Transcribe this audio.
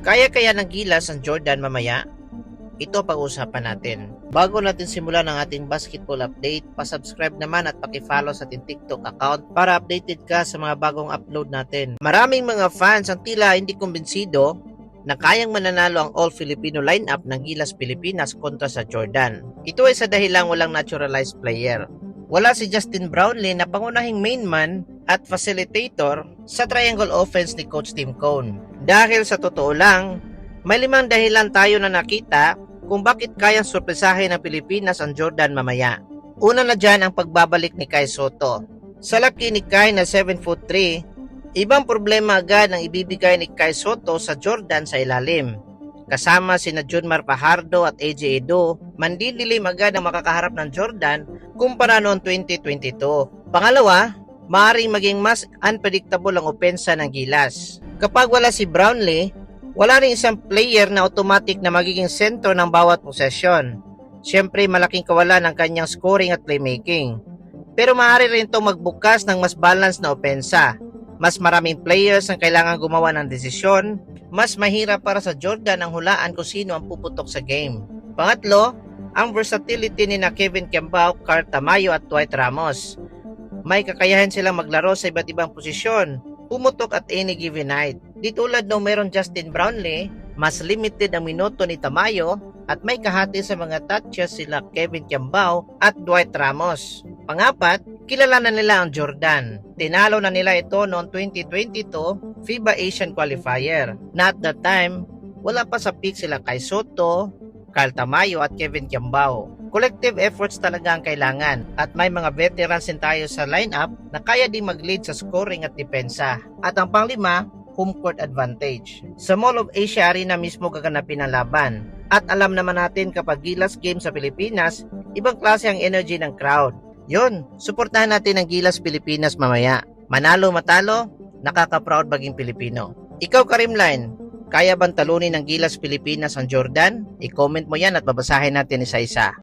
Kaya ng Gilas ang Jordan mamaya? Ito pag-uusapan natin. Bago natin simulan ang ating basketball update, pasubscribe naman at pakifollow sa ating TikTok account para updated ka sa mga bagong upload natin. Maraming mga fans ang tila hindi kumbinsido na kayang mananalo ang All-Filipino lineup ng Gilas Pilipinas kontra sa Jordan. Ito ay sa dahilang walang naturalized player. Wala si Justin Brownlee na pangunahing main man at facilitator sa triangle offense ni Coach Tim Cone. Dahil sa totoo lang, may 5 dahilan tayo na nakita kung bakit kayang sorpresahin ng Pilipinas ang Jordan mamaya. Una na dyan ang pagbabalik ni Kai Sotto. Sa laki ni Kai na 7'3", ibang problema agad ang ibibigay ni Kai Sotto sa Jordan sa ilalim. Kasama sina Junmar Fajardo at AJ Edo, mandidilim agad ang makakaharap ng Jordan kumpara noong 2022. Pangalawa, maaaring maging mas unpredictable ang opensa ng Gilas. Kapag wala si Brownlee, wala rin isang player na automatic na magiging sentro ng bawat posesyon. Siyempre malaking kawalan ng kanyang scoring at playmaking. Pero maaari rin itong magbukas ng mas balanced na opensa. Mas maraming players ang kailangan gumawa ng desisyon. Mas mahirap para sa Jordan ang hulaan kung sino ang puputok sa game. Pangatlo, ang versatility ni na Kevin Kiambao, Carl Tamayo at Dwight Ramos. May kakayahan silang maglaro sa iba't ibang posisyon, pumutok at any given night. Di tulad nung meron Justin Brownlee, mas limited ang minuto ni Tamayo at may kahati sa mga touches sila Kevin Kiambao at Dwight Ramos. Pangapat, kilala na nila ang Jordan. Tinalo na nila ito noong 2022 FIBA Asian Qualifier. Na at that time, wala pa sa peak sila Kai Sotto, Carl Tamayo at Kevin Kiambao. Collective efforts talaga ang kailangan at may mga veterans din tayo sa lineup na kaya din mag-lead sa scoring at depensa. At ang panglima, home court advantage. Sa Mall of Asia Arena mismo gaganapin ang laban. At alam naman natin kapag Gilas game sa Pilipinas, ibang klase ang energy ng crowd. Yun, suportahan natin ang Gilas Pilipinas mamaya. Manalo matalo, nakaka-proud maging Pilipino. Ikaw Karimline, kaya bang talunin ng Gilas Pilipinas ang Jordan? I-comment mo yan at babasahin natin isa-isa.